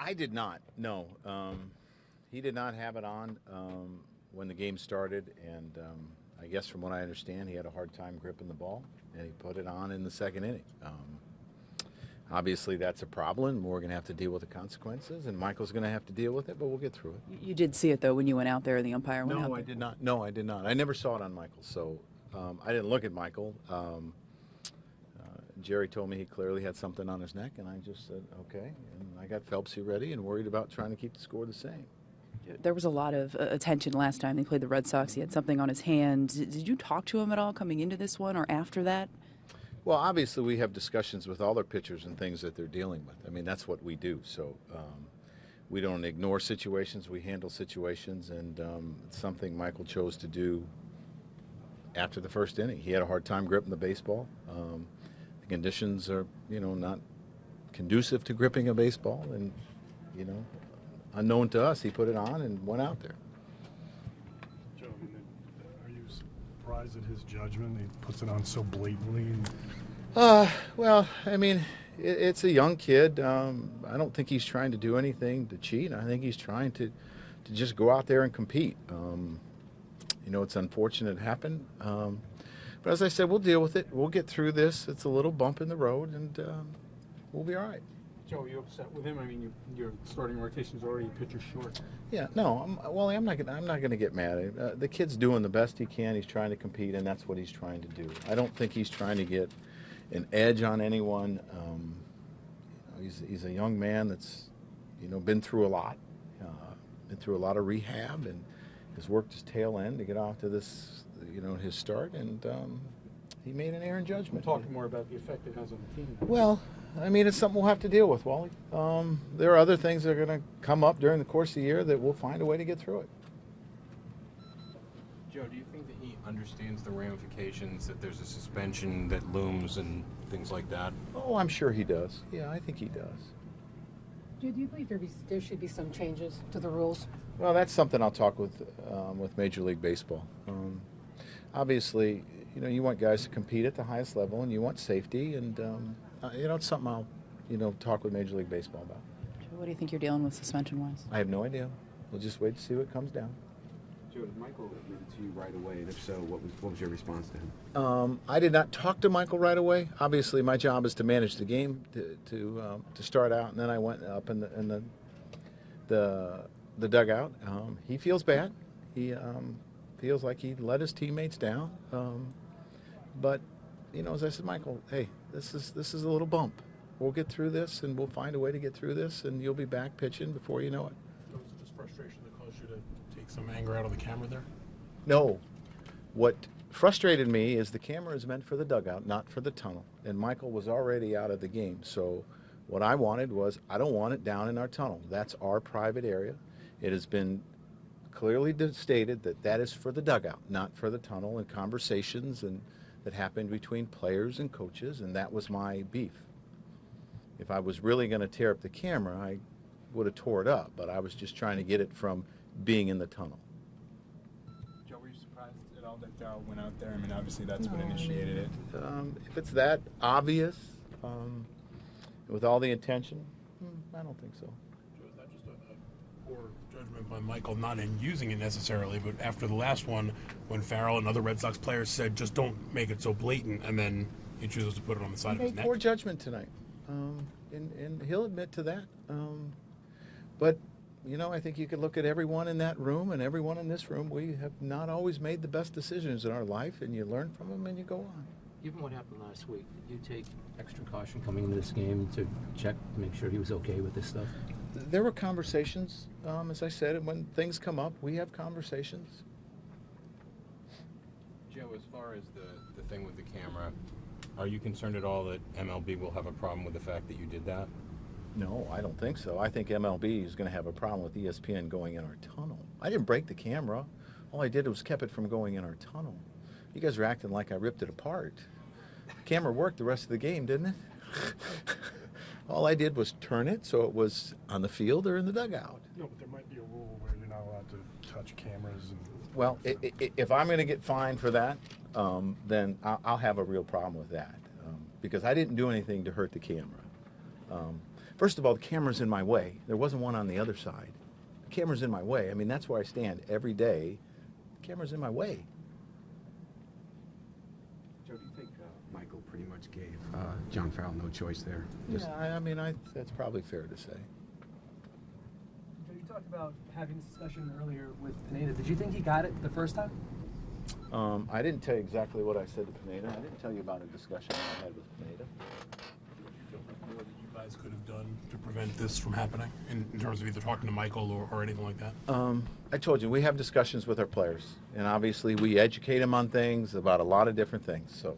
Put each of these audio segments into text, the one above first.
I did not. No, he did not have it on when the game started, and I guess from what I understand, he had a hard time gripping the ball, and he put it on in the second inning. Obviously, that's a problem. We're going to have to deal with the consequences, and Michael's going to have to deal with it, but we'll get through it. You did see it, though, when you went out there and the umpire went out there? No, I did not. No, I did not. I never saw it on Michael, so I didn't look at Michael. Jerry told me he clearly had something on his neck, and I just said, okay. And I got Phelpsy ready and worried about trying to keep the score the same. There was a lot of attention last time they played the Red Sox. He had something on his hand. Did you talk to him at all coming into this one or after that? Well, obviously, we have discussions with all our pitchers and things that they're dealing with. I mean, that's what we do. So we don't ignore situations. We handle situations, and it's something Michael chose to do after the first inning. He had a hard time gripping the baseball. The conditions are, not conducive to gripping a baseball, and, unknown to us, he put it on and went out there. Joe, are you surprised at his judgment? He puts it on so blatantly. Well, I mean, it's a young kid. I don't think he's trying to do anything to cheat. I think he's trying to just go out there and compete. It's unfortunate it happened. But as I said, we'll deal with it. We'll get through this. It's a little bump in the road, and we'll be all right. Joe, are you upset with him? I mean, your starting rotation's already pitcher short. Yeah, no, I'm not gonna get mad at him. The kid's doing the best he can. He's trying to compete, and that's what he's trying to do. I don't think he's trying to get an edge on anyone. He's a young man that's, been through a lot, of rehab, and has worked his tail end to get off to this, his start, and he made an error in judgment. We're talking more about the effect it has on the team. Well, I mean, it's something we'll have to deal with, Wally. There are other things that are going to come up during the course of the year that we'll find a way to get through it. Joe, do you think that he understands the ramifications, that there's a suspension that looms and things like that? Oh, I'm sure he does. Yeah, I think he does. Joe, do you believe there should be some changes to the rules? Well, that's something I'll talk with Major League Baseball. Obviously, you want guys to compete at the highest level, and you want safety, and it's something I'll, talk with Major League Baseball about. What do you think you're dealing with suspension-wise? I have no idea. We'll just wait to see what comes down. Joe, did Michael admit it to you right away? And if so, what was your response to him? I did not talk to Michael right away. Obviously, my job is to manage the game to start out, and then I went up in the dugout. He feels bad. He feels like he let his teammates down. But as I said, Michael, hey, this is a little bump. We'll get through this, and we'll find a way to get through this, and you'll be back pitching before you know it. Was it just frustration that caused you to take some anger out of the camera there? No. What frustrated me is the camera is meant for the dugout, not for the tunnel. And Michael was already out of the game. So what I wanted was, I don't want it down in our tunnel. That's our private area. It has been clearly stated that is for the dugout, not for the tunnel, and conversations that happened between players and coaches, and that was my beef. If I was really going to tear up the camera, I would have tore it up, but I was just trying to get it from being in the tunnel. Joe, were you surprised at all that Darryl went out there? I mean, obviously that's what initiated it. If it's that obvious, with all the intention, I don't think so. Joe, is that just a poor judgment by Michael, not in using it necessarily, but after the last one, when Farrell and other Red Sox players said, just don't make it so blatant, and then he chooses to put it on the side of his neck? Poor judgment tonight. And he'll admit to that. But, I think you could look at everyone in that room and everyone in this room. We have not always made the best decisions in our life, and you learn from them and you go on. Given what happened last week, did you take extra caution coming into this game to check to make sure he was okay with this stuff? There were conversations, as I said, and when things come up, we have conversations. Joe, as far as the thing with the camera, are you concerned at all that MLB will have a problem with the fact that you did that? No, I don't think so. I think MLB is going to have a problem with ESPN going in our tunnel. I didn't break the camera. All I did was kept it from going in our tunnel. You guys are acting like I ripped it apart. The camera worked the rest of the game, didn't it? All I did was turn it so it was on the field or in the dugout. No, but there might be a rule where you're not allowed to touch cameras. Well, if I'm going to get fined for that, then I'll have a real problem with that, because I didn't do anything to hurt the camera. First of all, the camera's in my way. There wasn't one on the other side. The camera's in my way. I mean, that's where I stand every day. The camera's in my way. Joe, do you think Michael pretty much gave John Farrell no choice there? Yeah, I mean, that's probably fair to say. Joe, you talked about having this discussion earlier with Pineda. Did you think he got it the first time? I didn't tell you exactly what I said to Pineda. I didn't tell you about a discussion I had with Pineda. More that you guys could have done to prevent this from happening in terms of either talking to Michael or anything like that? I told you, we have discussions with our players, and obviously we educate them on things, about a lot of different things. So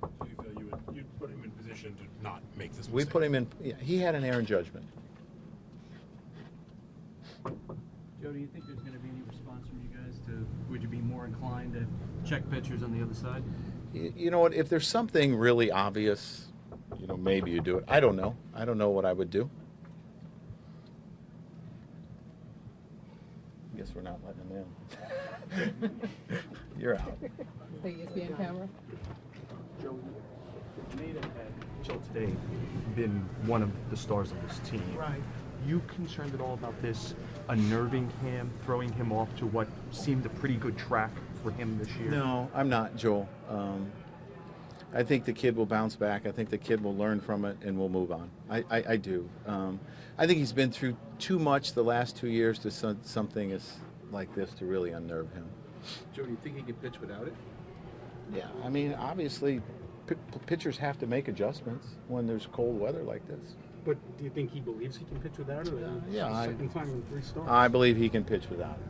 So you feel you'd put him in position to not make this mistake? we put him in. Yeah, he had an error in judgment. Joe, do you think there's going to be any response from you guys to, would you be more inclined to check pitchers on the other side? You know what? If there's something really obvious, you know, maybe you do it. I don't know. I don't know what I would do. I guess we're not letting him in. You're out. The ESPN camera? Joe, Pineda had until today been one of the stars of this team. Right. You concerned at all about this unnerving him, throwing him off to what seemed a pretty good track for him this year? No, I'm not, Joel. I think the kid will bounce back. I think the kid will learn from it and we'll move on. I do. I think he's been through too much the last 2 years to something like this to really unnerve him. Joe, do you think he can pitch without it? Yeah, I mean, obviously, pitchers have to make adjustments when there's cold weather like this. But do you think he believes he can pitch without it? Yeah, Second time in 3 starts. I believe he can pitch without it.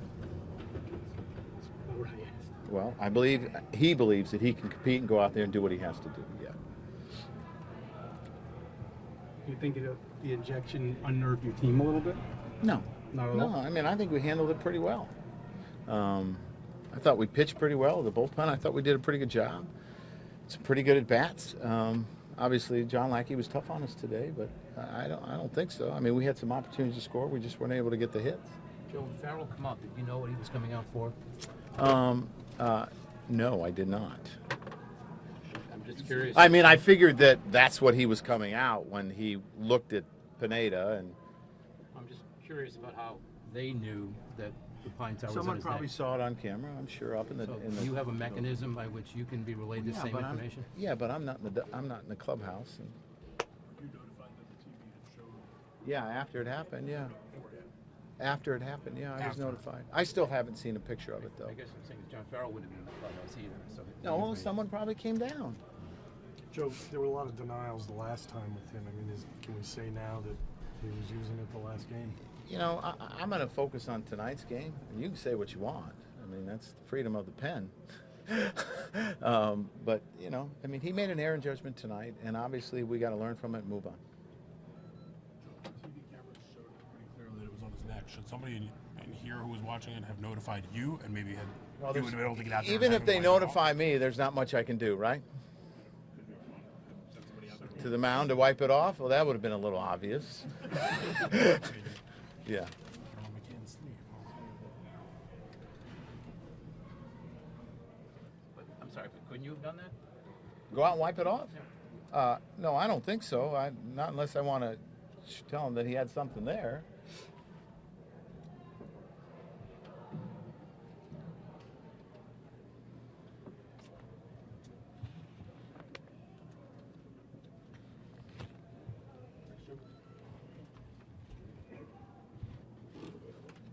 That's not what I asked. Well, I believe he believes that he can compete and go out there and do what he has to do. Yeah. Do you think the ejection unnerved your team a little bit? No. Not at No, all? I mean, I think we handled it pretty well. I thought we pitched pretty well. The bullpen, I thought we did a pretty good job. It's pretty good at bats. Obviously, John Lackey was tough on us today, but I don't think so. I mean, we had some opportunities to score. We just weren't able to get the hits. Joe, when Farrell come out, did you know what he was coming out for? No, I did not. I'm just curious. I mean, I figured that that's what he was coming out when he looked at Pineda, and I'm just curious about how they knew that the pine tar was on someone his probably neck. saw it on camera. I'm sure up in the. So in the you have a mechanism by which you can be relayed the same information? Yeah, but I'm not in the clubhouse. And, You notified that the TV had showed. yeah, after it happened, yeah. After it happened, yeah, I was notified. I still haven't seen a picture of it though. I guess I'm saying John Farrell wouldn't have been in the clubhouse either. So No, someone probably came down. Joe, there were a lot of denials the last time with him. I mean, can we say now that he was using it the last game? You know, I'm going to focus on tonight's game, and you can say what you want. I mean, that's the freedom of the pen. But, you know, I mean, he made an error in judgment tonight, and obviously we got to learn from it and move on. The TV camera showed pretty clearly that it was on his neck. Should somebody in here who was watching it have notified you and maybe had you would have been able to get out there? Even if they notify me, there's not much I can do, right? To the mound to wipe it off? Well, that would have been a little obvious. Yeah. But, I'm sorry, but couldn't you have done that? Go out and wipe it off? No, I don't think so. Not unless I want to tell him that he had something there.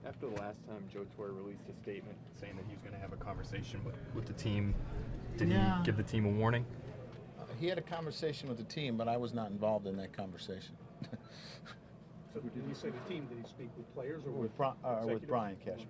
After the last time, Joe Torre released a statement saying that he was going to have a conversation with the team. Did he give the team a warning? He had a conversation with the team, but I was not involved in that conversation. So did he say the team? Did he speak with players or with Brian Cashman.